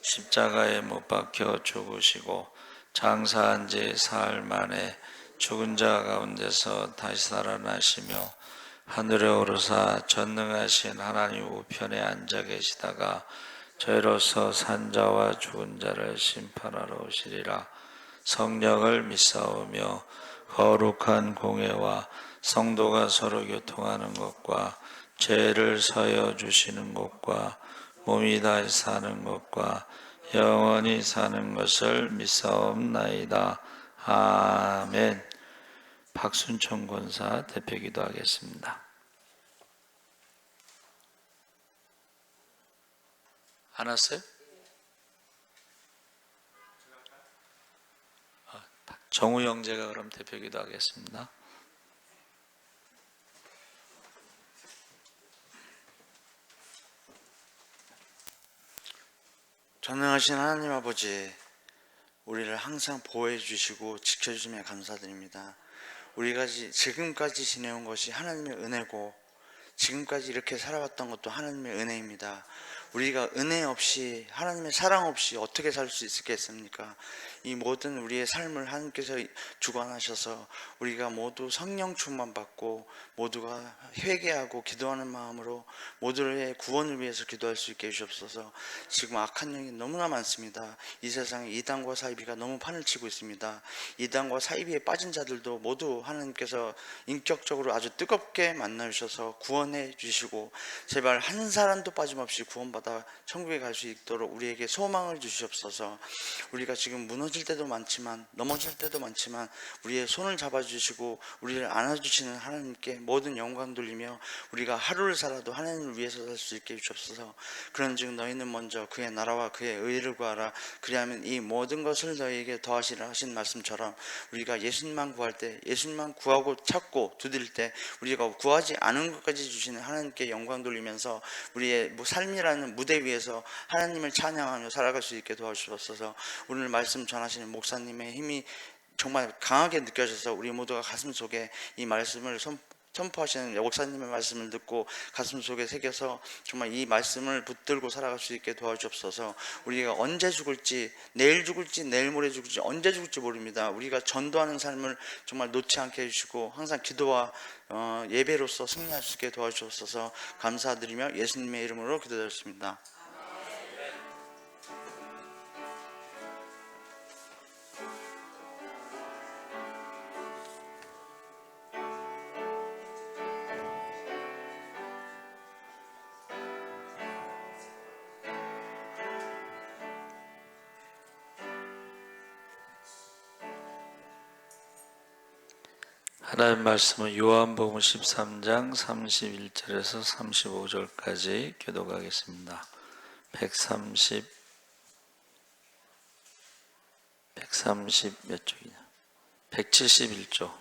십자가에 못 박혀 죽으시고 장사한 지 사흘 만에 죽은 자 가운데서 다시 살아나시며 하늘에 오르사 전능하신 하나님 우편에 앉아 계시다가 저희로서 산자와 죽은 자를 심판하러 오시리라. 성령을 믿사오며 거룩한 공회와 성도가 서로 교통하는 것과 죄를 사여 주시는 것과 몸이 다시 사는 것과 영원히 사는 것을 믿사옵나이다. 아멘. 박순천 권사 대표 기도하겠습니다. 안 왔어요? 정우 형제가 그럼 대표 기도하겠습니다. 전능하신 하나님 아버지, 우리를 항상 보호해 주시고 지켜주시며 감사드립니다. 우리가 지금까지 지내온 것이 하나님의 은혜고 지금까지 이렇게 살아왔던 것도 하나님의 은혜입니다. 우리가 은혜 없이, 하나님의 사랑 없이 어떻게 살 수 있겠습니까? 이 모든 우리의 삶을 하나님께서 주관하셔서 우리가 모두 성령 충만 받고 모두가 회개하고 기도하는 마음으로 모두의 구원을 위해서 기도할 수 있게 해주옵소서. 지금 악한 영이 너무나 많습니다. 이 세상에 이단과 사이비가 너무 판을 치고 있습니다. 이단과 사이비에 빠진 자들도 모두 하나님께서 인격적으로 아주 뜨겁게 만나주셔서 구원해 주시고 제발 한 사람도 빠짐없이 구원받아 천국에 갈 수 있도록 우리에게 소망을 주시옵소서. 우리가 지금 무너질 때도 많지만 넘어질 때도 많지만 우리의 손을 잡아주시고 우리를 안아주시는 하나님께 모든 영광 돌리며 우리가 하루를 살아도 하나님을 위해서 살 수 있게 해주옵소서. 그런즉 너희는 먼저 그의 나라와 그의 의를 구하라. 그리하면 이 모든 것을 너희에게 더하시라 하신 말씀처럼 우리가 예수님만 구할 때, 예수님만 구하고 찾고 두드릴 때 우리가 구하지 않은 것까지 주시는 하나님께 영광 돌리면서 우리의 삶이라는 무대 위에서 하나님을 찬양하며 살아갈 수 있게 도와주옵소서. 오늘 말씀 전하시는 목사님의 힘이 정말 강하게 느껴져서 우리 모두가 가슴속에 이 말씀을 선포하시는 목사님의 말씀을 듣고 가슴속에 새겨서 정말 이 말씀을 붙들고 살아갈 수 있게 도와주옵소서. 우리가 언제 죽을지, 내일 죽을지, 내일 모레 죽을지, 언제 죽을지 모릅니다. 우리가 전도하는 삶을 정말 놓지 않게 해주시고 항상 기도와 예배로서 승리할 수 있게 도와주옵소서. 감사드리며 예수님의 이름으로 기도드렸습니다. 하나님 말씀은 요한복음 13장 31절에서 35절까지 교독하겠습니다. 130 몇 쪽이냐? 171조.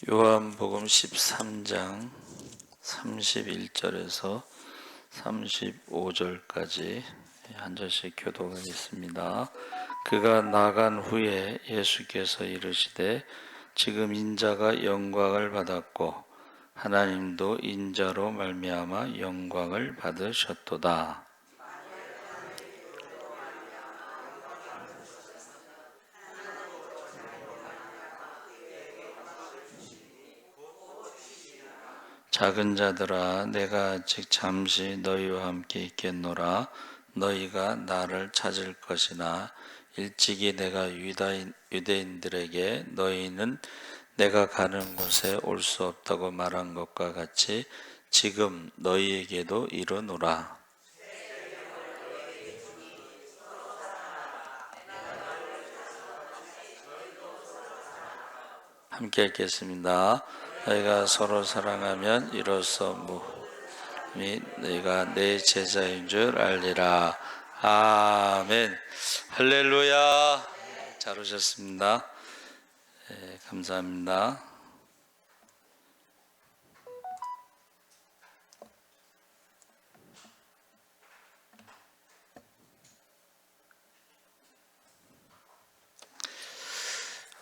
요한복음 13장 31절에서 35절까지 한 절씩 교독하겠습니다. 그가 나간 후에 예수께서 이르시되 지금 인자가 영광을 받았고 하나님도 인자로 말미암아 영광을 받으셨도다. 작은 자들아, 내가 아직 잠시 너희와 함께 있겠노라. 너희가 나를 찾을 것이나 일찍이 내가 유대인들에게 너희는 내가 가는 곳에 올 수 없다고 말한 것과 같이 지금 너희에게도 이르노라. 함께 읽겠습니다. 너희가 서로 사랑하면 이로써 너희가 내 제자인 줄 알리라. 아멘. 할렐루야. 잘 오셨습니다. 네, 감사합니다.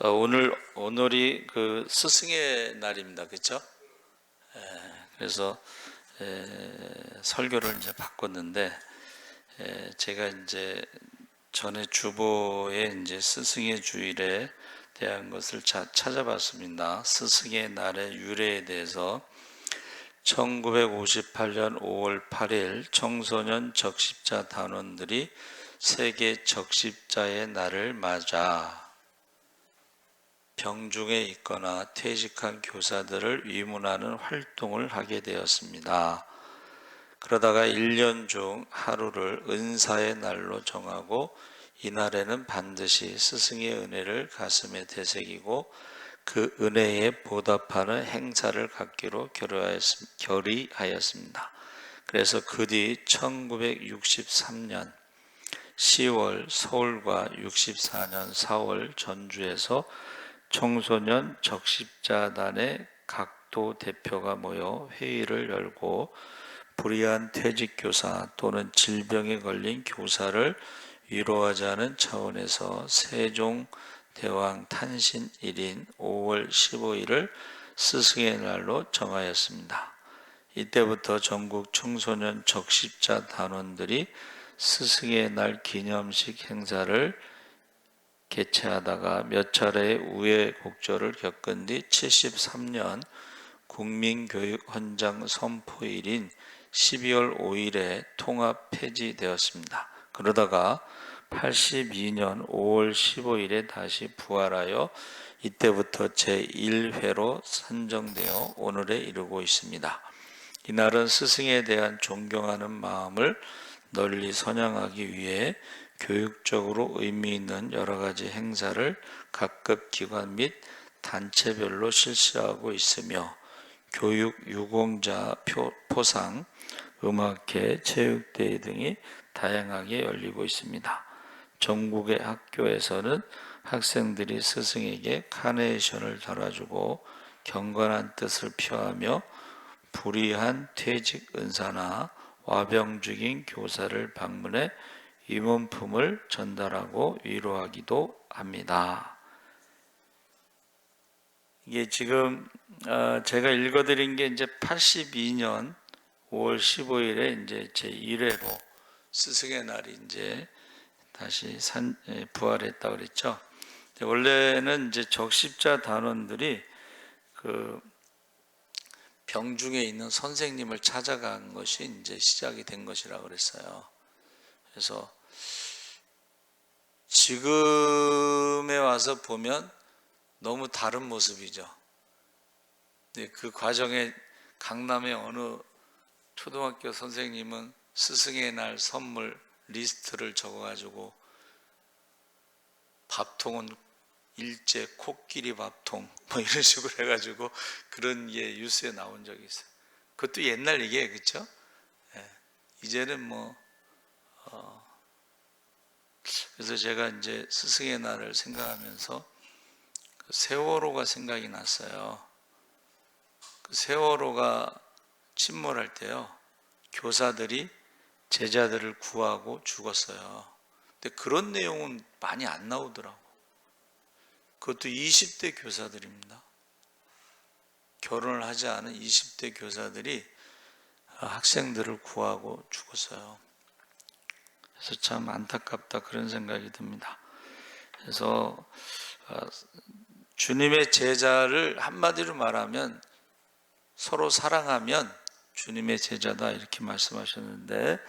오늘이 그 스승의 날입니다. 그렇죠? 그래서 설교를 이제 바꿨는데 제가 이제 전에 주보에 이제 스승의 주일에 대한 것을 찾아봤습니다. 스승의 날의 유래에 대해서 1958년 5월 8일 청소년 적십자 단원들이 세계 적십자의 날을 맞아 병중에 있거나 퇴직한 교사들을 위문하는 활동을 하게 되었습니다. 그러다가 1년 중 하루를 은사의 날로 정하고 이날에는 반드시 스승의 은혜를 가슴에 되새기고 그 은혜에 보답하는 행사를 갖기로 결의하였습니다. 그래서 그 뒤 1963년 10월 서울과 64년 4월 전주에서 청소년 적십자단의 각도 대표가 모여 회의를 열고 불의한 퇴직교사 또는 질병에 걸린 교사를 위로하자는 차원에서 세종대왕 탄신일인 5월 15일을 스승의 날로 정하였습니다. 이때부터 전국 청소년 적십자 단원들이 스승의 날 기념식 행사를 개최하다가 몇 차례의 우여곡절을 겪은 뒤 73년 국민교육헌장 선포일인 12월 5일에 통합 폐지되었습니다. 그러다가 82년 5월 15일에 다시 부활하여 이때부터 제1회로 선정되어 오늘에 이르고 있습니다. 이날은 스승에 대한 존경하는 마음을 널리 선양하기 위해 교육적으로 의미 있는 여러 가지 행사를 각급 기관 및 단체별로 실시하고 있으며 교육 유공자 포상, 음악회, 체육대회 등이 다양하게 열리고 있습니다. 전국의 학교에서는 학생들이 스승에게 카네이션을 달아주고 경건한 뜻을 표하며 불의한 퇴직 은사나 와병 중인 교사를 방문해 위문품을 전달하고 위로하기도 합니다. 이게 지금 제가 읽어드린 게 이제 82년 5월 15일에 이제 제 1회로 스승의 날이 이제 다시 부활했다고 그랬죠. 원래는 이제 적십자 단원들이 그 병중에 있는 선생님을 찾아간 것이 이제 시작이 된 것이라고 그랬어요. 그래서 지금에 와서 보면 너무 다른 모습이죠. 근데 그 과정에 강남의 어느 초등학교 선생님은 스승의 날 선물 리스트를 적어가지고 밥통은 일제 코끼리 밥통 뭐 이런 식으로 해가지고 그런 게 뉴스에 나온 적이 있어요. 그것도 옛날 얘기예요, 그렇죠? 이제는 뭐 그래서 제가 이제 스승의 날을 생각하면서 그 세월호가 생각이 났어요. 그 세월호가 침몰할 때요, 교사들이 제자들을 구하고 죽었어요. 근데 그런 내용은 많이 안 나오더라고. 그것도 20대 교사들입니다. 결혼을 하지 않은 20대 교사들이 학생들을 구하고 죽었어요. 그래서 참 안타깝다 그런 생각이 듭니다. 그래서 주님의 제자를 한마디로 말하면 서로 사랑하면 주님의 제자다 이렇게 말씀하셨는데,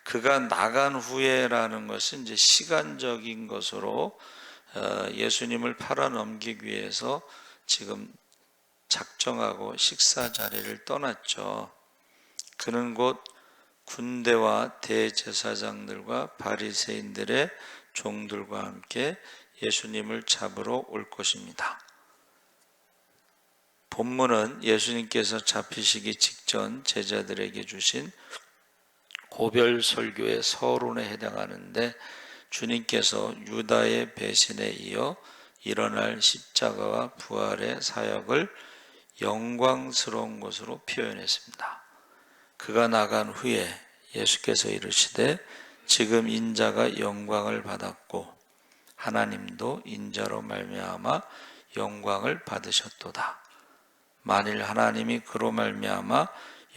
그가 나간 후에라는 것은 이제 시간적인 것으로 예수님을 팔아넘기기 위해서 지금 작정하고 식사 자리를 떠났죠. 그는 곧 군대와 대제사장들과 바리새인들의 종들과 함께 예수님을 잡으러 올 것입니다. 본문은 예수님께서 잡히시기 직전 제자들에게 주신 고별 설교의 서론에 해당하는데, 주님께서 유다의 배신에 이어 일어날 십자가와 부활의 사역을 영광스러운 것으로 표현했습니다. 그가 나간 후에 예수께서 이르시되 지금 인자가 영광을 받았고 하나님도 인자로 말미암아 영광을 받으셨도다. 만일 하나님이 그로 말미암아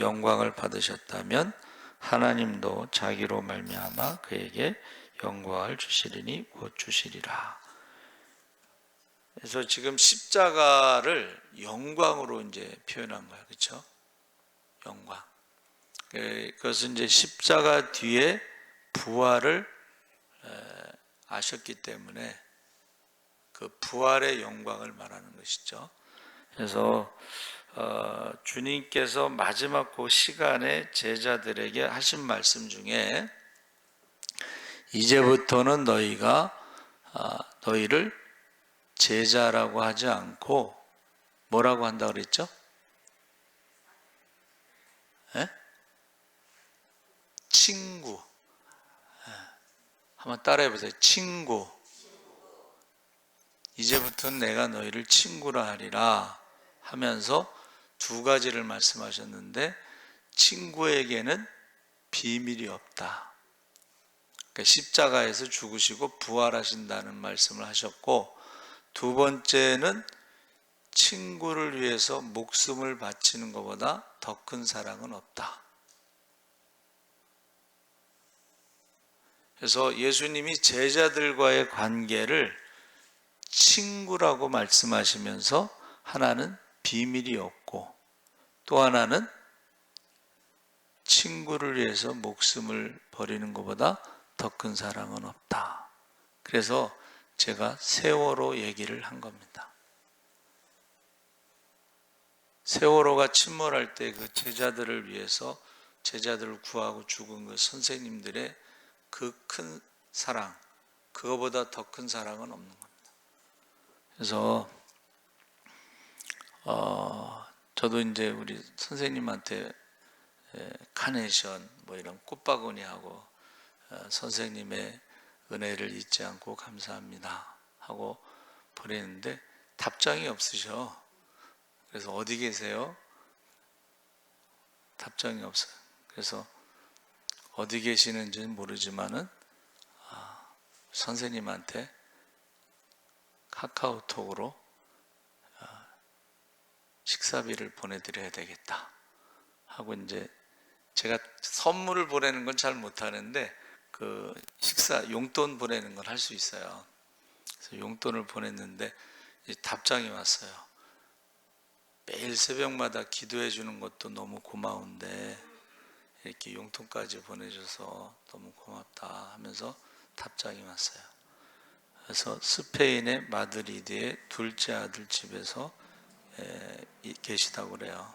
영광을 받으셨다면 하나님도 자기로 말미암아 그에게 영광을 주시리니 곧 주시리라. 그래서 지금 십자가를 영광으로 이제 표현한 거예요. 그렇죠? 영광. 그것은 이제 십자가 뒤에 부활을 아셨기 때문에 그 부활의 영광을 말하는 것이죠. 그래서 주님께서 마지막 그 시간에 제자들에게 하신 말씀 중에 이제부터는 너희를 제자라고 하지 않고 뭐라고 한다고 그랬죠? 친구. 한번 따라해 보세요. 친구. 이제부터는 내가 너희를 친구라 하리라 하면서 두 가지를 말씀하셨는데, 친구에게는 비밀이 없다. 그러니까 십자가에서 죽으시고 부활하신다는 말씀을 하셨고, 두 번째는 친구를 위해서 목숨을 바치는 것보다 더 큰 사랑은 없다. 그래서 예수님이 제자들과의 관계를 친구라고 말씀하시면서 하나는 비밀이 없고 또 하나는 친구를 위해서 목숨을 버리는 것보다 더 큰 사랑은 없다. 그래서 제가 세월호 얘기를 한 겁니다. 세월호가 침몰할 때 그 제자들을 위해서 제자들을 구하고 죽은 그 선생님들의 그 큰 사랑, 그거보다 더 큰 사랑은 없는 겁니다. 그래서 저도 이제 우리 선생님한테 카네이션 뭐 이런 꽃바구니하고 선생님의 은혜를 잊지 않고 감사합니다 하고 보내는데 답장이 없으셔. 그래서 어디 계세요? 답장이 없어요. 그래서 어디 계시는지는 모르지만은 선생님한테 카카오톡으로 식사비를 보내드려야 되겠다 하고, 이제 제가 선물을 보내는 건 잘 못하는데 그 식사 용돈 보내는 건 할 수 있어요. 그래서 용돈을 보냈는데 답장이 왔어요. 매일 새벽마다 기도해 주는 것도 너무 고마운데 이렇게 용돈까지 보내줘서 너무 고맙다 하면서 답장이 왔어요. 그래서 스페인의 마드리드의 둘째 아들 집에서 계시다고 그래요.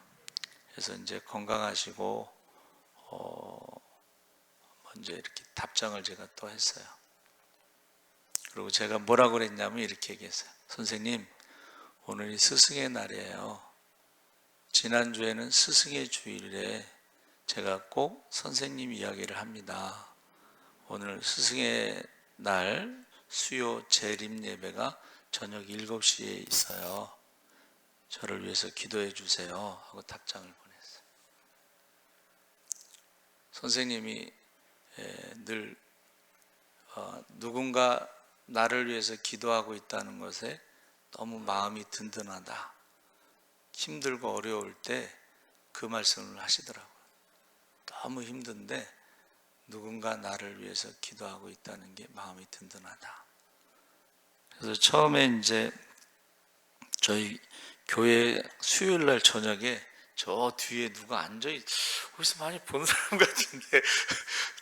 그래서 이제 건강하시고 먼저 이렇게 답장을 제가 또 했어요. 그리고 제가 뭐라고 그랬냐면 이렇게 얘기했어요. 선생님, 오늘이 스승의 날이에요. 지난주에는 스승의 주일에 제가 꼭 선생님 이야기를 합니다. 오늘 스승의 날 수요 재림 예배가 저녁 7시에 있어요. 저를 위해서 기도해 주세요 하고 답장을 보냈어요. 선생님이 늘 누군가 나를 위해서 기도하고 있다는 것에 너무 마음이 든든하다. 힘들고 어려울 때 그 말씀을 하시더라고요. 너무 힘든데 누군가 나를 위해서 기도하고 있다는 게 마음이 든든하다. 그래서 처음에 이제 저희 교회 수요일 날 저녁에 저 뒤에 누가 앉아있, 어디서 많이 본 사람 같은데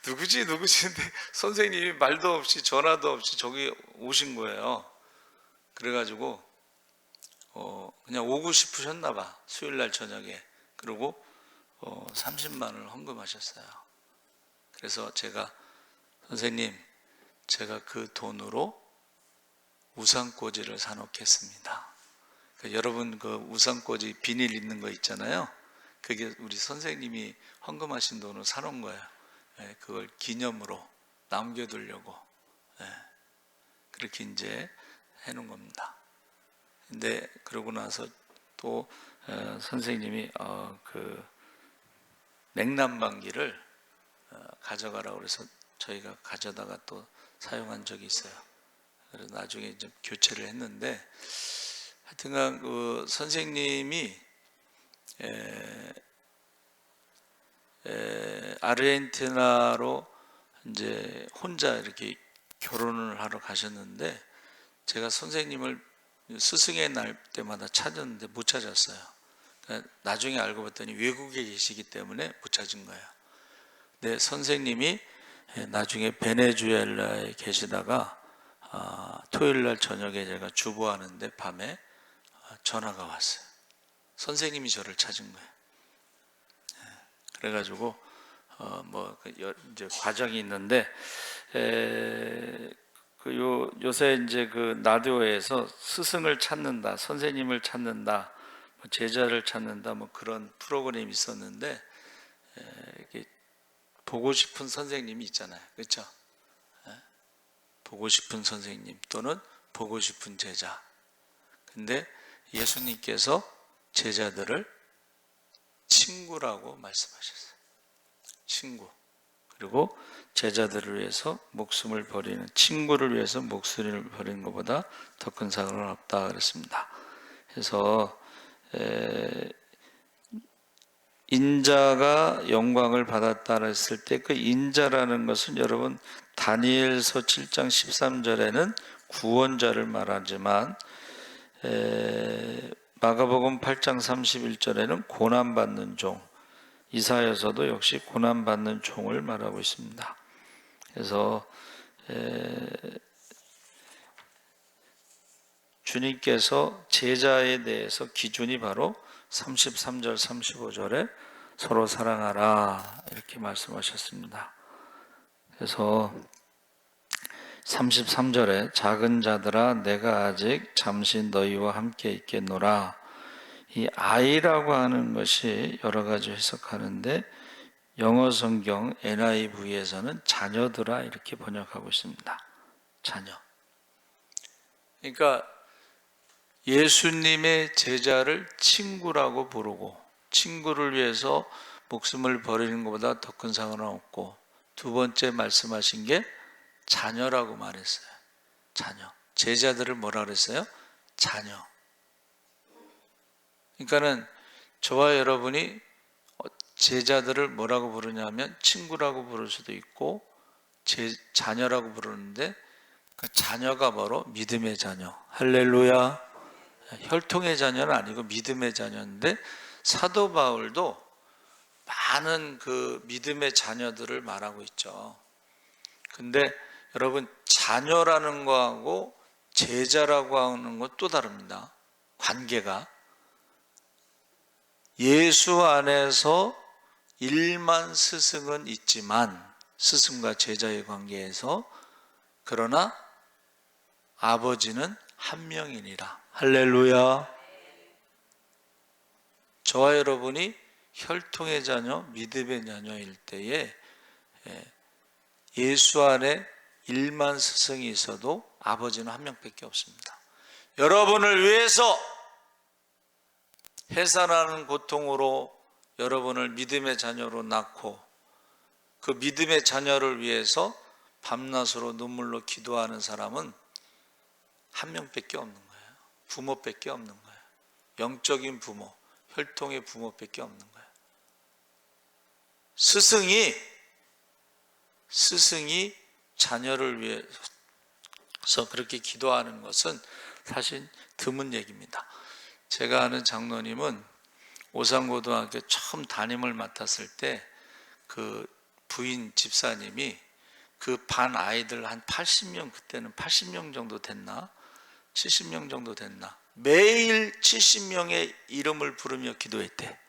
누구지 근데 선생님이 말도 없이 전화도 없이 저기 오신 거예요. 그래가지고 그냥 오고 싶으셨나 봐. 수요일 날 저녁에. 그리고 30만 원을 헌금하셨어요. 그래서 제가 선생님, 제가 그 돈으로 우산꽂이를 사놓겠습니다. 그러니까 여러분 그 우산꽂이 비닐 있는 거 있잖아요. 그게 우리 선생님이 헌금하신 돈으로 사놓은 거예요. 그걸 기념으로 남겨두려고 그렇게 이제 해놓은 겁니다. 근데 그러고 나서 또 선생님이 그 냉난방기를 가져가라고 그래서 저희가 가져다가 또 사용한 적이 있어요. 그래서 나중에 좀 교체를 했는데, 하여튼간 그 선생님이 아르헨티나로 이제 혼자 이렇게 결혼을 하러 가셨는데, 제가 선생님을 스승의 날 때마다 찾았는데 못 찾았어요. 그러니까 나중에 알고 봤더니 외국에 계시기 때문에 못 찾은 거예요. 근데 선생님이 나중에 베네수엘라에 계시다가 토요일 날 저녁에 제가 주보하는데 밤에 전화가 왔어요. 선생님이 저를 찾은 거예요. 그래가지고 이제 과정이 있는데, 요새 이제 그 라디오에서 스승을 찾는다, 선생님을 찾는다, 제자를 찾는다, 그런 프로그램이 있었는데, 이렇게 보고 싶은 선생님이 있잖아요, 그렇죠? 보고 싶은 선생님 또는 보고 싶은 제자. 근데 예수님께서 제자들을 친구라고 말씀하셨어요. 친구. 그리고 제자들을 위해서 목숨을 버리는, 친구를 위해서 목숨을 버리는 것보다 더 큰 사랑은 없다 그랬습니다. 그래서 인자가 영광을 받았다 했을 때, 그 인자라는 것은 여러분 다니엘서 7장 13절에는 구원자를 말하지만, 마가복음 8장 31절에는 고난받는 종, 이사야서도 역시 고난받는 종을 말하고 있습니다. 그래서 주님께서 제자에 대해서 기준이 바로 33절 35절에 서로 사랑하라 이렇게 말씀하셨습니다. 그래서 33절에 작은 자들아 내가 아직 잠시 너희와 함께 있겠노라. 이 아이라고 하는 것이 여러 가지 해석하는데, 영어 성경 NIV에서는 자녀들아 이렇게 번역하고 있습니다. 자녀. 그러니까 예수님의 제자를 친구라고 부르고, 친구를 위해서 목숨을 버리는 것보다 더 큰 상은 없고, 두 번째 말씀하신 게 자녀라고 말했어요. 자녀. 제자들을 뭐라 그랬어요? 자녀. 그러니까는 저와 여러분이 제자들을 뭐라고 부르냐면 친구라고 부를 수도 있고 자녀라고 부르는데, 그 자녀가 바로 믿음의 자녀. 할렐루야. 혈통의 자녀는 아니고 믿음의 자녀인데, 사도 바울도 많은 그 믿음의 자녀들을 말하고 있죠. 근데 여러분 자녀라는 거하고 제자라고 하는 건 또 다릅니다. 관계가. 예수 안에서 일만 스승은 있지만, 스승과 제자의 관계에서, 그러나 아버지는 한 명이니라. 할렐루야. 저와 여러분이 혈통의 자녀, 믿음의 자녀일 때에 예수 안에 일만 스승이 있어도 아버지는 한 명밖에 없습니다. 여러분을 위해서 해산하는 고통으로 여러분을 믿음의 자녀로 낳고, 그 믿음의 자녀를 위해서 밤낮으로 눈물로 기도하는 사람은 한 명밖에 없는 거예요. 부모밖에 없는 거예요. 영적인 부모, 혈통의 부모밖에 없는 거예요. 스승이 자녀를 위해서 그렇게 기도하는 것은 사실 드문 얘기입니다. 제가 아는 장로님은 오산고등학교 처음 담임을 맡았을 때 그 부인 집사님이 그 반 아이들 한 80명, 그때는 80명 정도 됐나 70명 정도 됐나, 매일 70명의 이름을 부르며 기도했대.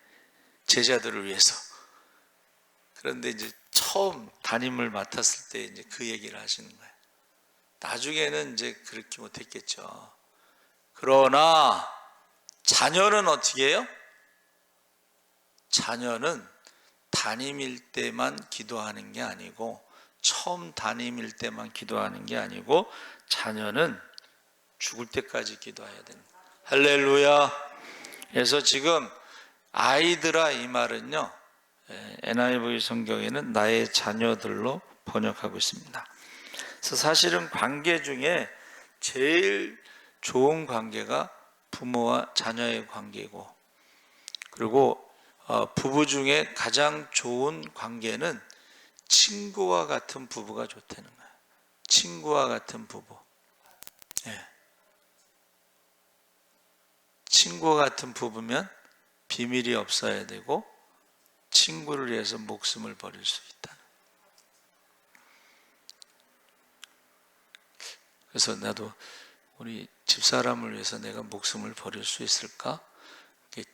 제자들을 위해서. 그런데 이제 처음 담임을 맡았을 때 이제 그 얘기를 하시는 거예요. 나중에는 이제 그렇게 못했겠죠. 그러나 자녀는 어떻게 해요? 자녀는 담임일 때만 기도하는 게 아니고, 처음 담임일 때만 기도하는 게 아니고, 자녀는 죽을 때까지 기도해야 됩니다. 할렐루야. 그래서 지금 아이들아 이 말은요, NIV 성경에는 나의 자녀들로 번역하고 있습니다. 그래서 사실은 관계 중에 제일 좋은 관계가 부모와 자녀의 관계고, 그리고 부부 중에 가장 좋은 관계는 친구와 같은 부부가 좋다는 거예요. 친구와 같은 부부. 예. 친구와 같은 부부면 비밀이 없어야 되고 친구를 위해서 목숨을 버릴 수 있다. 그래서 나도 우리 집사람을 위해서 내가 목숨을 버릴 수 있을까?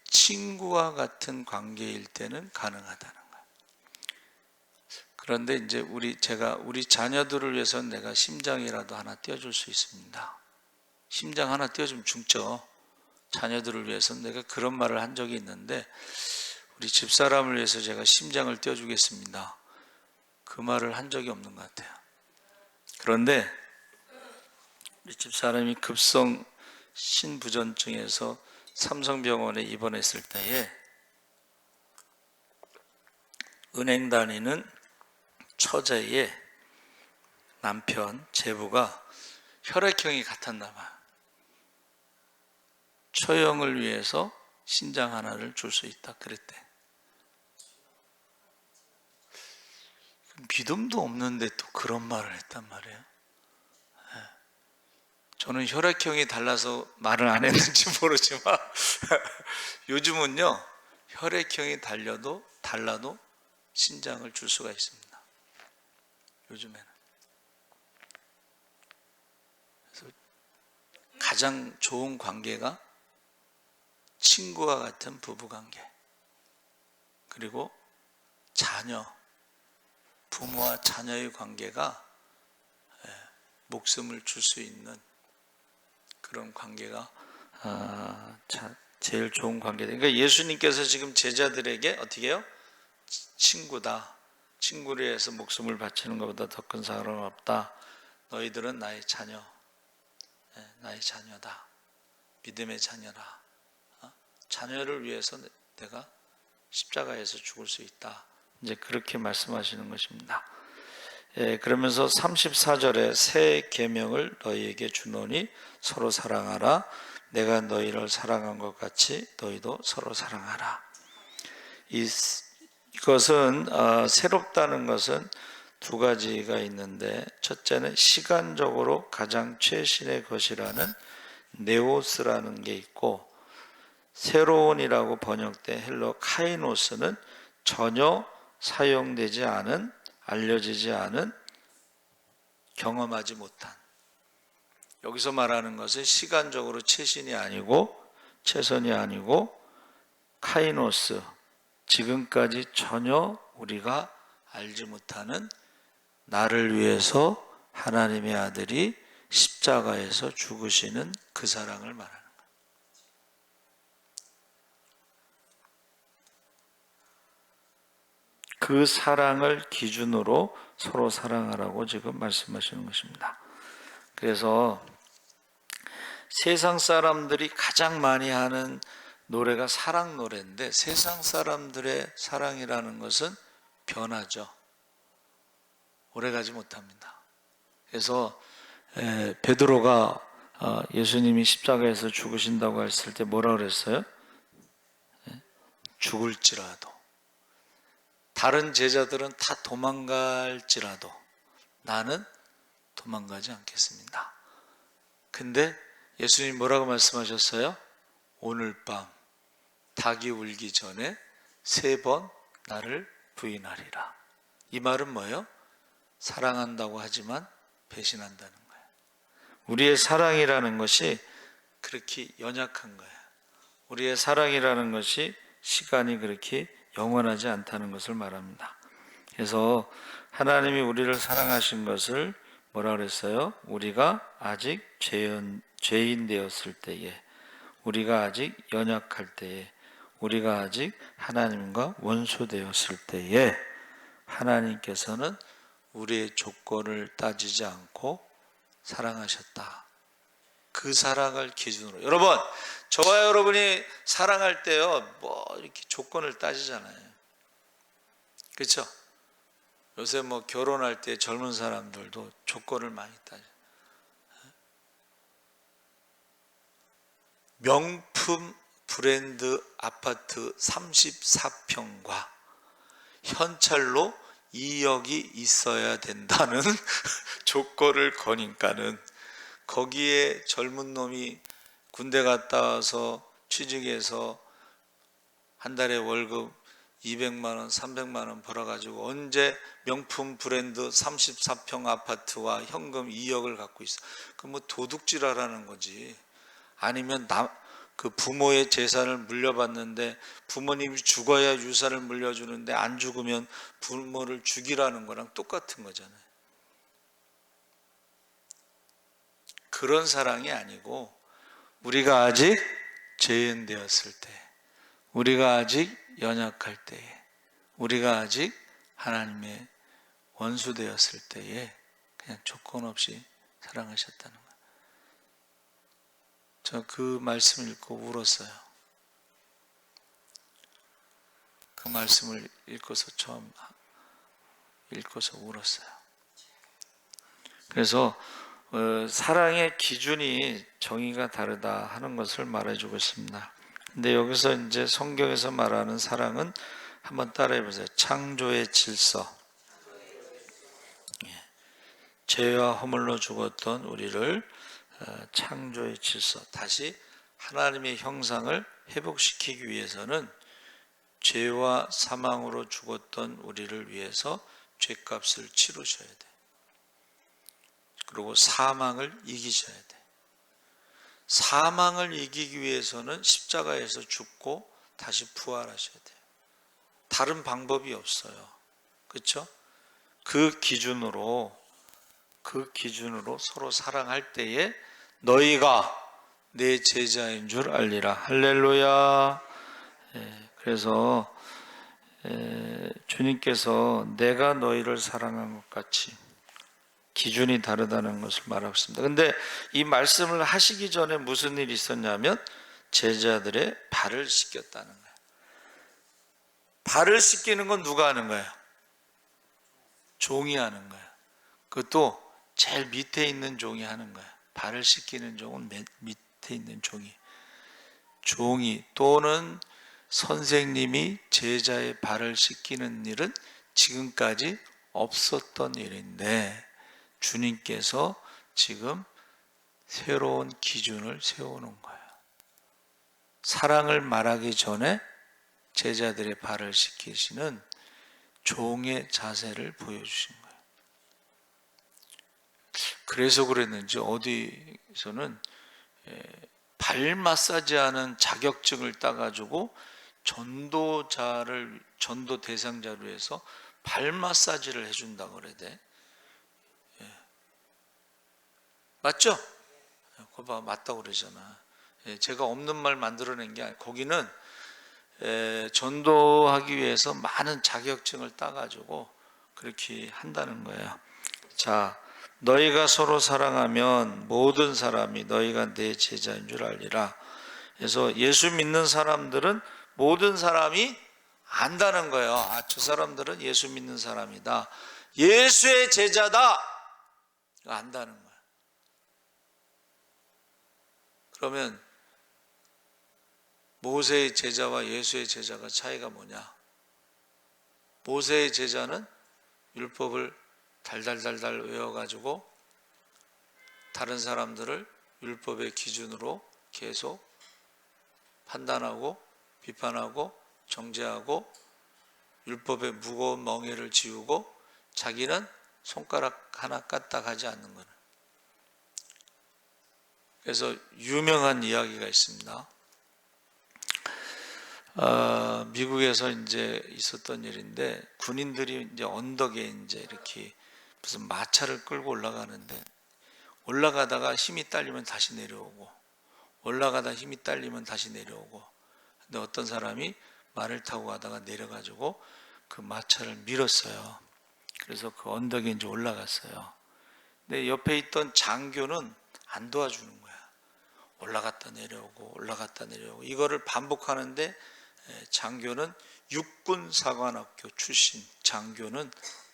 친구와 같은 관계일 때는 가능하다는 거예요. 그런데 이제 제가 우리 자녀들을 위해서는 내가 심장이라도 하나 띄워줄 수 있습니다. 심장 하나 띄워주면 죽죠. 자녀들을 위해서는 내가 그런 말을 한 적이 있는데, 우리 집사람을 위해서 제가 심장을 띄워주겠습니다, 그 말을 한 적이 없는 것 같아요. 그런데 우리 집사람이 급성 신부전증에서 삼성병원에 입원했을 때에 은행 다니는 처제의 남편 제부가 혈액형이 같았나 봐요. 처형을 위해서 신장 하나를 줄 수 있다 그랬대. 믿음도 없는데 또 그런 말을 했단 말이에요. 저는 혈액형이 달라서 말을 안 했는지 모르지만 요즘은요, 혈액형이 달라도 신장을 줄 수가 있습니다. 요즘에는. 그래서 가장 좋은 관계가 친구와 같은 부부관계, 그리고 부모와 자녀의 관계가 목숨을 줄 수 있는 그런 관계가 제일 좋은 관계다. 그러니까 예수님께서 지금 제자들에게 어떻게 해요? 친구다. 친구를 위해서 목숨을 바치는 것보다 더 큰 사랑은 없다. 너희들은 나의 자녀, 나의 자녀다. 믿음의 자녀라. 자녀를 위해서 내가 십자가에서 죽을 수 있다. 이제 그렇게 말씀하시는 것입니다. 그러면서 34절에 새 계명을 너희에게 주노니 서로 사랑하라. 내가 너희를 사랑한 것 같이 너희도 서로 사랑하라. 이것은 새롭다는 것은 두 가지가 있는데, 첫째는 시간적으로 가장 최신의 것이라는 네오스라는 게 있고, 새로운이라고 번역된 헬로 카이노스는 전혀 사용되지 않은, 알려지지 않은, 경험하지 못한, 여기서 말하는 것은 시간적으로 최신이 아니고 최선이 아니고 카이노스, 지금까지 전혀 우리가 알지 못하는, 나를 위해서 하나님의 아들이 십자가에서 죽으시는 그 사랑을 말하는 거예요. 그 사랑을 기준으로 서로 사랑하라고 지금 말씀하시는 것입니다. 그래서 세상 사람들이 가장 많이 하는 노래가 사랑 노래인데, 세상 사람들의 사랑이라는 것은 변하죠. 오래가지 못합니다. 그래서 베드로가 예수님이 십자가에서 죽으신다고 했을 때 뭐라 그랬어요? 죽을지라도. 다른 제자들은 다 도망갈지라도 나는 도망가지 않겠습니다. 근데 예수님 뭐라고 말씀하셨어요? 오늘 밤 닭이 울기 전에 3번 나를 부인하리라. 이 말은 뭐예요? 사랑한다고 하지만 배신한다는 거예요. 우리의 사랑이라는 것이 그렇게 연약한 거예요. 우리의 사랑이라는 것이 시간이 그렇게 영원하지 않다는 것을 말합니다. 그래서 하나님이 우리를 사랑하신 것을 뭐라 그랬어요? 우리가 아직 죄인 되었을 때에, 우리가 아직 연약할 때에, 우리가 아직 하나님과 원수 되었을 때에 하나님께서는 우리의 조건을 따지지 않고 사랑하셨다. 그 사랑을 기준으로. 여러분, 저와 여러분이 사랑할 때요, 뭐 이렇게 조건을 따지잖아요. 그렇죠? 요새 뭐 결혼할 때 젊은 사람들도 조건을 많이 따져. 명품 브랜드 아파트 34평과 현찰로 2억이 있어야 된다는 조건을 거니까는 거기에 젊은 놈이 군대 갔다 와서 취직해서 한 달에 월급 200만 원, 300만 원 벌어가지고 언제 명품 브랜드 34평 아파트와 현금 2억을 갖고 있어. 그 뭐 도둑질하라는 거지. 아니면 그 부모의 재산을 물려받는데 부모님이 죽어야 유산을 물려주는데 안 죽으면 부모를 죽이라는 거랑 똑같은 거잖아요. 그런 사랑이 아니고 우리가 아직 죄인되었을 때, 우리가 아직 연약할 때에, 우리가 아직 하나님의 원수 되었을 때에 그냥 조건 없이 사랑하셨다는 거예요. 저 그 말씀을 읽고 울었어요. 그 말씀을 읽고서 처음 읽고서 울었어요. 그래서 사랑의 기준이 정의가 다르다 하는 것을 말해주고 있습니다. 근데 여기서 이제 성경에서 말하는 사랑은 한번 따라해 보세요. 창조의 질서. 죄와 허물로 죽었던 우리를 창조의 질서, 다시 하나님의 형상을 회복시키기 위해서는 죄와 사망으로 죽었던 우리를 위해서 죄값을 치르셔야 돼. 그리고 사망을 이기셔야 돼. 사망을 이기기 위해서는 십자가에서 죽고 다시 부활하셔야 돼요. 다른 방법이 없어요. 그렇죠? 그 기준으로 서로 사랑할 때에 너희가 내 제자인 줄 알리라. 할렐루야. 그래서 주님께서 내가 너희를 사랑한 것 같이 기준이 다르다는 것을 말하고 있습니다. 그런데 이 말씀을 하시기 전에 무슨 일이 있었냐면 제자들의 발을 씻겼다는 거예요. 발을 씻기는 건 누가 하는 거예요? 종이 하는 거예요. 그것도 제일 밑에 있는 종이 하는 거예요. 발을 씻기는 종은 밑에 있는 종이 또는 선생님이 제자의 발을 씻기는 일은 지금까지 없었던 일인데 주님께서 지금 새로운 기준을 세우는 거예요. 사랑을 말하기 전에 제자들의 발을 씻기시는 종의 자세를 보여주신 거예요. 그래서 그랬는지 어디서는 발 마사지하는 자격증을 따가지고 전도 대상자로 해서 발 마사지를 해준다고 그래야 돼. 맞죠? 그거 봐, 맞다고 그러잖아. 제가 없는 말 만들어낸 게 아니고 거기는 전도하기 위해서 많은 자격증을 따가지고 그렇게 한다는 거예요. 자, 너희가 서로 사랑하면 모든 사람이 너희가 내 제자인 줄 알리라. 그래서 예수 믿는 사람들은 모든 사람이 안다는 거예요. 아, 저 사람들은 예수 믿는 사람이다. 예수의 제자다. 안다는 거예요. 그러면 모세의 제자와 예수의 제자가 차이가 뭐냐? 모세의 제자는 율법을 달달달달 외워가지고 다른 사람들을 율법의 기준으로 계속 판단하고 비판하고 정죄하고 율법의 무거운 멍에를 지우고 자기는 손가락 하나 까딱하지 않는 거는. 그래서 유명한 이야기가 있습니다. 미국에서 이제 있었던 일인데 군인들이 이제 언덕에 이제 이렇게 무슨 마차를 끌고 올라가는데 올라가다가 힘이 딸리면 다시 내려오고 올라가다 힘이 딸리면 다시 내려오고 근데 어떤 사람이 말을 타고 가다가 내려가지고 그 마차를 밀었어요. 그래서 그 언덕에 이제 올라갔어요. 근데 옆에 있던 장교는 안 도와주는 거야. 올라갔다 내려오고 올라갔다 내려오고 이거를 반복하는데 장교는 육군사관학교 출신 장교는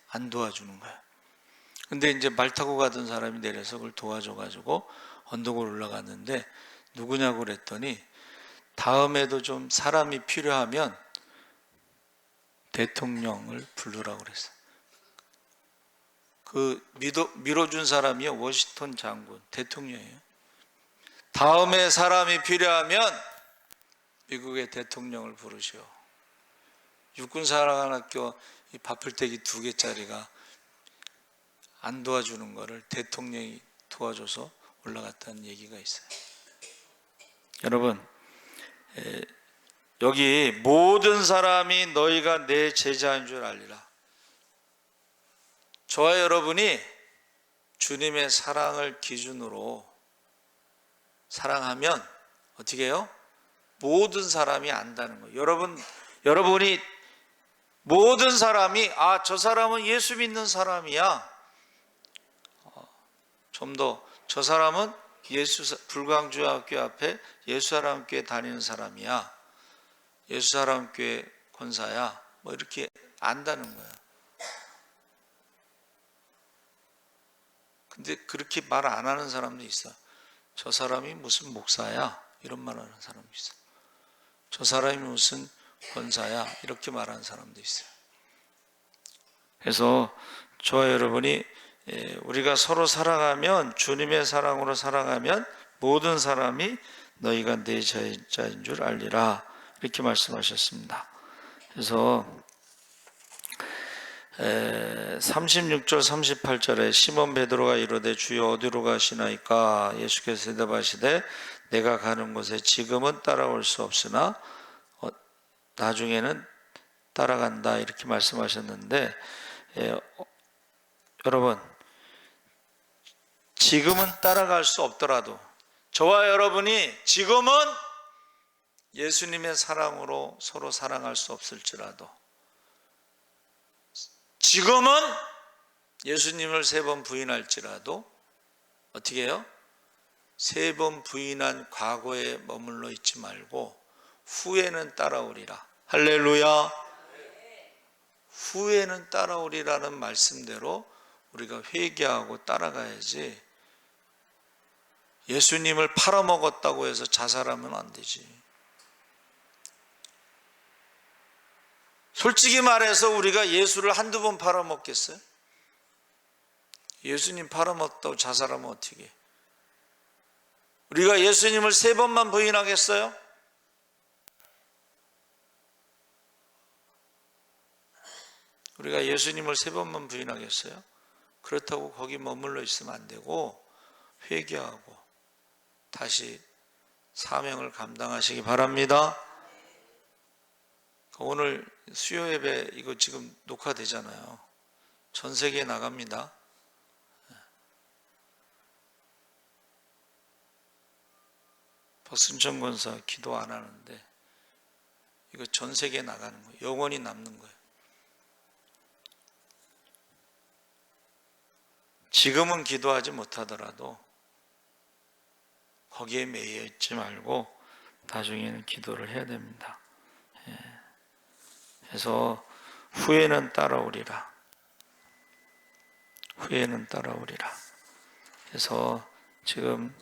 안 도와주는 거야. 근데 이제 말 타고 가던 사람이 내려서 그걸 도와줘가지고 언덕을 올라갔는데 누구냐고 그랬더니 다음에도 좀 사람이 필요하면 대통령을 부르라고 그랬어요. 그 밀어준 사람이요, 워싱턴 장군, 대통령이에요. 다음에 사람이 필요하면 미국의 대통령을 부르시오. 육군사관학교 이 밥풀떼기 2개짜리가 안 도와주는 거를 대통령이 도와줘서 올라갔다는 얘기가 있어요. 여러분, 여기 모든 사람이 너희가 내 제자인 줄 알리라. 저와 여러분이 주님의 사랑을 기준으로 사랑하면 어떻게 해요? 모든 사람이 안다는 거예요. 여러분이 모든 사람이 저 사람은 예수 믿는 사람이야. 좀 더 저 사람은 불광주학교 앞에 예수사람교회 다니는 사람이야. 예수사람교회 권사야. 뭐 이렇게 안다는 거야. 근데 그렇게 말 안 하는 사람도 있어. 저 사람이 무슨 목사야? 이런 말 하는 사람도 있어. 저 사람이 무슨 권사야? 이렇게 말하는 사람도 있어요. 그래서 저와 여러분이 우리가 서로 사랑하면, 주님의 사랑으로 사랑하면 모든 사람이 너희가 내 제자인 줄 알리라, 이렇게 말씀하셨습니다. 그래서 36절 38절에 시몬 베드로가 이르되 주여 어디로 가시나이까? 예수께서 대답하시되 내가 가는 곳에 지금은 따라올 수 없으나 나중에는 따라간다, 이렇게 말씀하셨는데, 여러분, 지금은 따라갈 수 없더라도, 저와 여러분이 지금은 예수님의 사랑으로 서로 사랑할 수 없을지라도, 지금은 예수님을 3번 부인할지라도 어떻게 해요? 3번 부인한 과거에 머물러 있지 말고 후에는 따라오리라. 할렐루야. 후에는 따라오리라는 말씀대로 우리가 회개하고 따라가야지, 예수님을 팔아먹었다고 해서 자살하면 안 되지. 솔직히 말해서 우리가 예수를 한두 번 팔아먹겠어요? 예수님 팔아먹었다고 자살하면 어떻게 해? 우리가 예수님을 3번만 부인하겠어요? 우리가 예수님을 3번만 부인하겠어요? 그렇다고 거기 머물러 있으면 안 되고 회개하고 다시 사명을 감당하시기 바랍니다. 오늘 수요 예배 이거 지금 녹화되잖아요. 전 세계에 나갑니다. 박순천 권사 기도 안 하는데 이거 전 세계에 나가는 거예요. 영원히 남는 거예요. 지금은 기도하지 못하더라도 거기에 매여 있지 말고 나중에는 기도를 해야 됩니다. 그래서 후에는 따라오리라. 후에는 따라오리라. 그래서 지금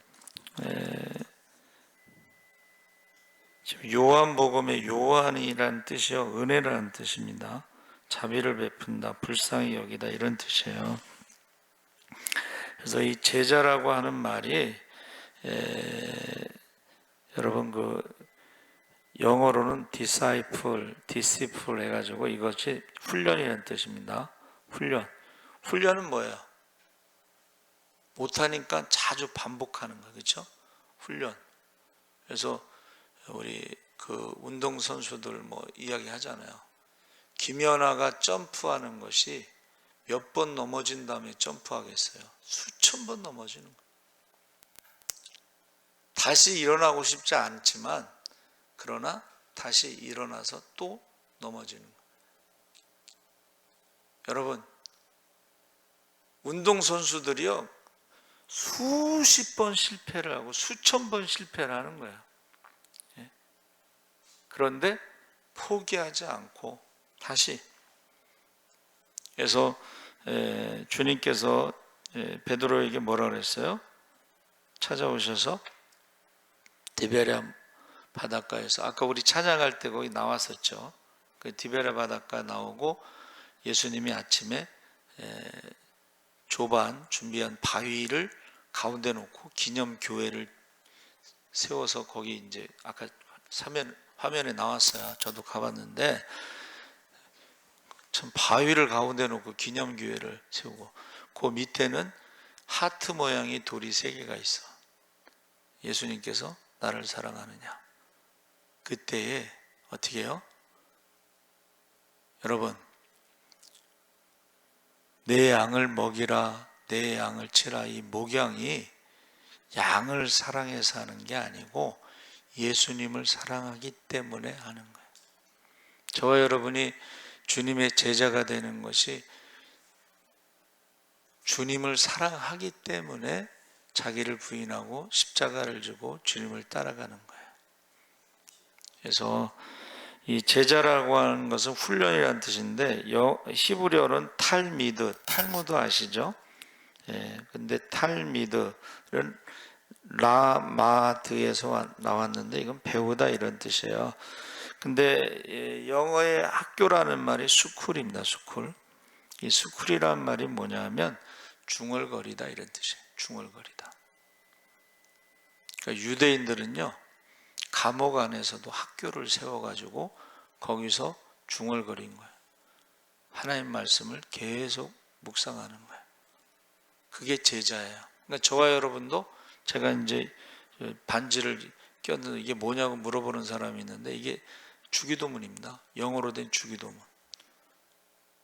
요한복음의 요한이라는 뜻이요, 은혜라는 뜻입니다. 자비를 베푼다, 불쌍히 여기다, 이런 뜻이에요. 그래서 이 제자라고 하는 말이 여러분 영어로는 disciple 해가지고 이것이 훈련이라는 뜻입니다. 훈련은 뭐예요? 못하니까 자주 반복하는 거예요. 그렇죠? 훈련. 그래서 우리 운동선수들 이야기 하잖아요. 김연아가 점프하는 것이 몇 번 넘어진 다음에 점프하겠어요? 수천 번 넘어지는 거예요. 다시 일어나고 싶지 않지만 그러나 다시 일어나서 또 넘어지는 거예요. 여러분, 운동선수들이요, 수십 번 실패를 하고 수천 번 실패를 하는 거예요. 그런데 포기하지 않고 다시. 그래서 주님께서 베드로에게 뭐라 그랬어요? 찾아오셔서 디베랴 바닷가에서 아까 우리 찬양할 때 거기 나왔었죠. 그 디베랴 바닷가 나오고 예수님이 아침에 조반 준비한 바위를 가운데 놓고 기념교회를 세워서 거기 이제 아까 화면에 나왔어요. 저도 가봤는데 참 바위를 가운데 놓고 기념교회를 세우고 그 밑에는 하트 모양의 돌이 3개가 있어. 예수님께서 나를 사랑하느냐. 그때에 어떻게 해요? 여러분, 내 양을 먹이라, 내 양을 치라. 이 목양이 양을 사랑해서 하는 게 아니고 예수님을 사랑하기 때문에 하는 거예요. 저와 여러분이 주님의 제자가 되는 것이 주님을 사랑하기 때문에 자기를 부인하고 십자가를 지고 주님을 따라가는 거예요. 그래서 이 제자라고 하는 것은 훈련이라는 뜻인데 히브리어는 탈무드 아시죠? 근데 탈미드는 라마드에서 나왔는데 이건 배우다 이런 뜻이에요. 근데 영어의 학교라는 말이 스쿨입니다. 스쿨. 이 스쿨이란 말이 뭐냐면 중얼거리다 이런 뜻이에요. 중얼거리다. 그러니까 유대인들은요 감옥 안에서도 학교를 세워가지고 거기서 중얼거린 거예요. 하나님 말씀을 계속 묵상하는 거예요. 그게 제자예요. 그러니까 저와 여러분도 제가 이제 반지를 꼈는데 이게 뭐냐고 물어보는 사람이 있는데 이게 주기도문입니다. 영어로 된 주기도문.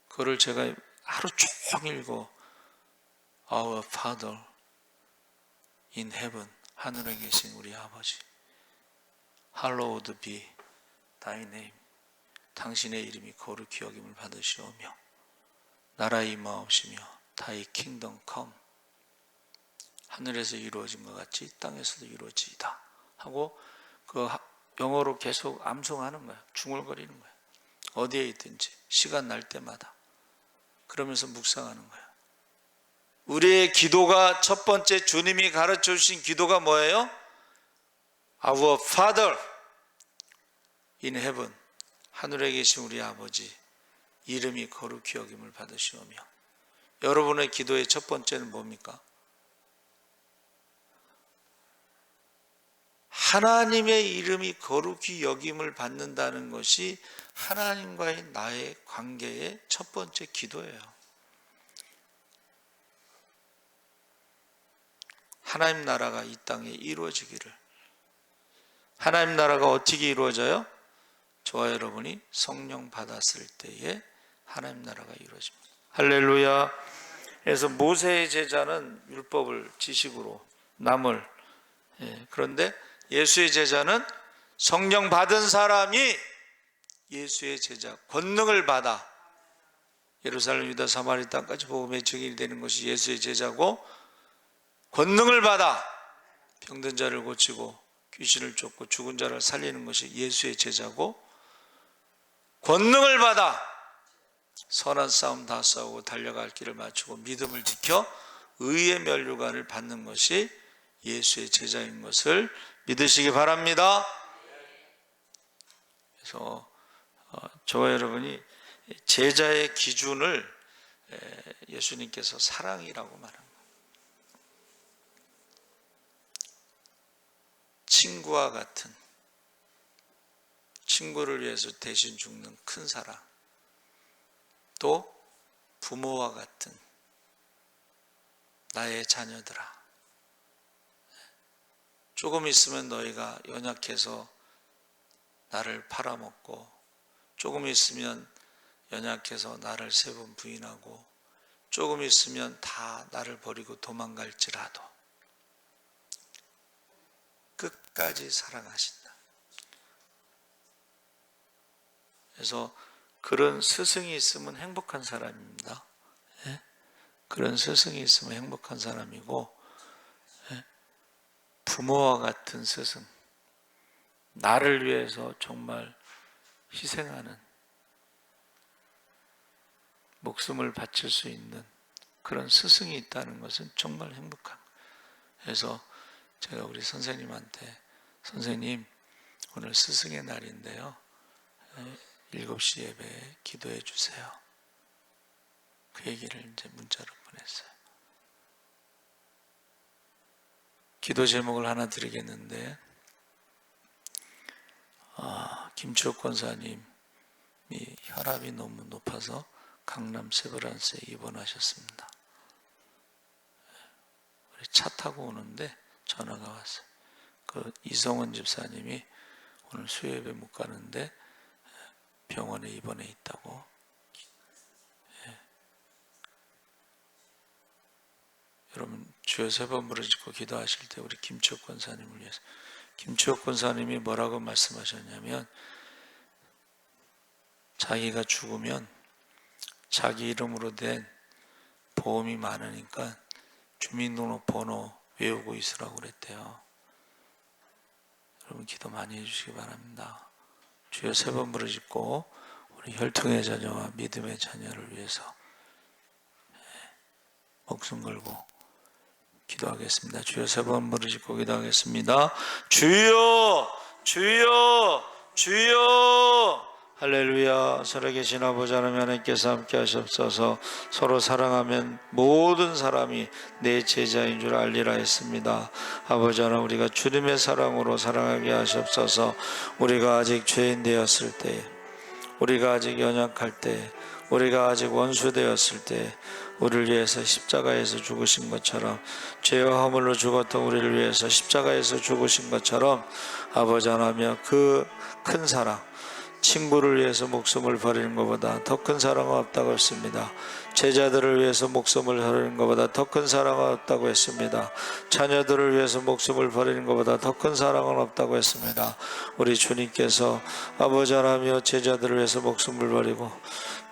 그거를 제가 하루 종일 읽어. Our Father in heaven, 하늘에 계신 우리 아버지, Hallowed be thy name, 당신의 이름이 거룩히 여김을 받으시오며 나라의 임하옵시며 thy kingdom come, 하늘에서 이루어진 것 같이 땅에서도 이루어지이다 하고 그 영어로 계속 암송하는 거야. 중얼거리는 거야. 어디에 있든지 시간 날 때마다 그러면서 묵상하는 거야. 우리의 기도가 첫 번째 주님이 가르쳐 주신 기도가 뭐예요? Our Father in heaven, 하늘에 계신 우리 아버지, 이름이 거룩히 여김을 받으시오며. 여러분의 기도의 첫 번째는 뭡니까? 하나님의 이름이 거룩히 여김을 받는다는 것이 하나님과의 나의 관계의 첫 번째 기도예요. 하나님 나라가 이 땅에 이루어지기를. 하나님 나라가 어떻게 이루어져요? 저와 여러분이 성령 받았을 때에 하나님 나라가 이루어집니다. 할렐루야. 그래서 모세의 제자는 율법을 지식으로 남을, 그런데 예수의 제자는 성령 받은 사람이 예수의 제자, 권능을 받아 예루살렘, 유다, 사마리 땅까지 복음의 증인이 되는 것이 예수의 제자고, 권능을 받아 병든 자를 고치고 귀신을 쫓고 죽은 자를 살리는 것이 예수의 제자고, 권능을 받아 선한 싸움 다 싸우고 달려갈 길을 마치고 믿음을 지켜 의의 면류관을 받는 것이 예수의 제자인 것을 믿으시기 바랍니다. 그래서 저와 여러분이 제자의 기준을 예수님께서 사랑이라고 말합니다. 친구와 같은, 친구를 위해서 대신 죽는 큰 사랑, 또 부모와 같은 나의 자녀들아, 조금 있으면 너희가 연약해서 나를 팔아먹고, 조금 있으면 연약해서 나를 3번 부인하고, 조금 있으면 다 나를 버리고 도망갈지라도 끝까지 사랑하신다. 그래서 그런 스승이 있으면 행복한 사람입니다. 그런 스승이 있으면 행복한 사람이고, 부모와 같은 스승, 나를 위해서 정말 희생하는, 목숨을 바칠 수 있는 그런 스승이 있다는 것은 정말 행복한 거예요. 그래서 제가 우리 선생님한테 선생님 오늘 스승의 날인데요, 7시 예배에 기도해 주세요. 그 얘기를 이제 문자로 보냈어요. 기도 제목을 하나 드리겠는데, 김치옥 권사님이 혈압이 너무 높아서 강남 세브란스에 입원하셨습니다. 우리 차 타고 오는데 전화가 왔어요. 그 이성원 집사님이 오늘 수요예배 못 가는데 병원에 입원해 있다고. 여러분, 주여 세 번 부르짖고 기도하실 때 우리 김치옥 권사님을 위해서, 김치옥 권사님이 뭐라고 말씀하셨냐면, 자기가 죽으면 자기 이름으로 된 보험이 많으니까 주민등록번호 외우고 있으라고 그랬대요. 여러분 기도 많이 해주시기 바랍니다. 주여 세 번 부르짖고 우리 혈통의 자녀와 믿음의 자녀를 위해서 목숨 걸고 기도하겠습니다. 주여 세 번 부르짖고 기도하겠습니다. 주여, 주여, 주여. 할렐루야. 살아계신 아버지 하나님, 하나님께서 함께 하시옵소서. 서로 사랑하면 모든 사람이 내 제자인 줄 알리라 했습니다. 아버지 하나님, 우리가 주님의 사랑으로 사랑하게 하시옵소서. 우리가 아직 죄인 되었을 때, 우리가 아직 연약할 때, 우리가 아직 원수 되었을 때 우리를 위해서 십자가에서 죽으신 것처럼, 죄와 허물로 죽었던 우리를 위해서 십자가에서 죽으신 것처럼, 아버지 하나님, 그 큰 사랑, 친구를 위해서 목숨을 버리는 것보다 더 큰 사랑은 없다고 했습니다. 제자들을 위해서 목숨을 버리는 것보다 더 큰 사랑은 없다고 했습니다. 자녀들을 위해서 목숨을 버리는 것보다 더 큰 사랑은 없다고 했습니다. 우리 주님께서 아버지 하나며 제자들을 위해서 목숨을 버리고,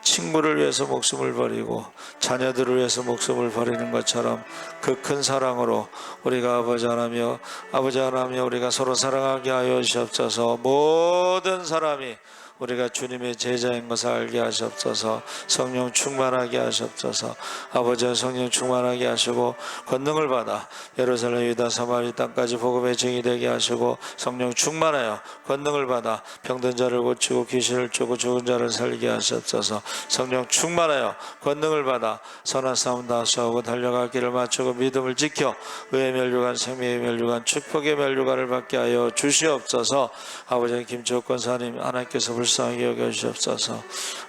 친구를 위해서 목숨을 버리고, 자녀들을 위해서 목숨을 버리는 것처럼 그 큰 사랑으로 우리가 아버지 하나며 우리가 서로 사랑하게 하여 주시옵소서. 모든 사람이 우리가 주님의 제자인 것을 알게 하시옵소서. 성령 충만하게 하시옵소서. 아버지, 성령 충만하게 하시고 권능을 받아 예루살렘, 유다, 사마리 땅까지 복음의 증이 되게 하시고, 성령 충만하여 권능을 받아 병든 자를 고치고 귀신을 쫓고 죽은 자를 살리게 하시옵소서. 성령 충만하여 권능을 받아 선한 싸움 다 싸우고 달려갈 길을 맞추고 믿음을 지켜 의의 멸류관, 생명의 멸류관, 축복의 멸류관을 받게 하여 주시옵소서. 아버지, 김치옥 권사님 하나님께서 불쌍히 여겨주시옵소서.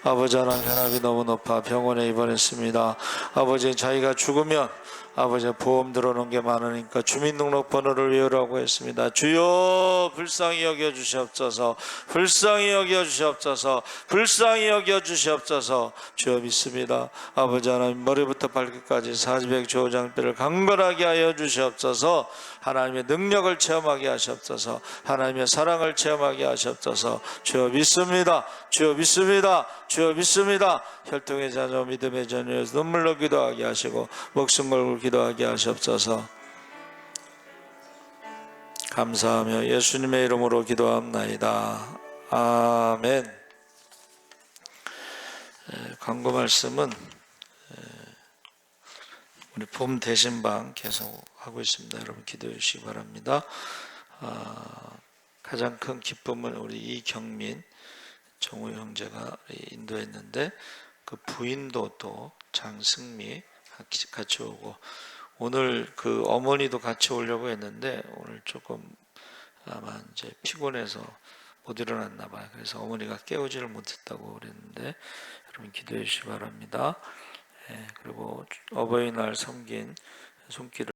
아버지 하나님, 혈압이 너무 높아 병원에 입원했습니다. 아버지, 자기가 죽으면 아버지 보험 들어오는 게 많으니까 주민등록번호를 외우라고 했습니다. 주여 불쌍히 여겨주시옵소서. 불쌍히 여겨주시옵소서. 불쌍히 여겨주시옵소서. 주여 믿습니다. 아버지 하나님, 머리부터 발끝까지 40백 조장뼈를 강건하게 하여 주시옵소서. 하나님의 능력을 체험하게 하시옵소서. 하나님의 사랑을 체험하게 하시옵소서. 주여 믿습니다. 주여 믿습니다. 주여 믿습니다. 혈통의 자녀, 믿음의 자녀에서 눈물로 기도하게 하시고 목숨 걸고 기도하게 하시옵소서. 감사하며 예수님의 이름으로 기도합나이다. 아멘. 광고 말씀은 우리 봄 대신방 계속 하고 있습니다. 여러분 기도해 주시기 바랍니다. 가장 큰 기쁨은 우리 이경민 정우 형제가 인도했는데, 그 부인도 또 장승미 같이 오고, 오늘 그 어머니도 같이 오려고 했는데 오늘 조금 아마 이제 피곤해서 못 일어났나 봐요. 그래서 어머니가 깨우지를 못했다고 그랬는데 여러분 기도해 주시기 바랍니다. 그리고 어버이날 섬긴 손길을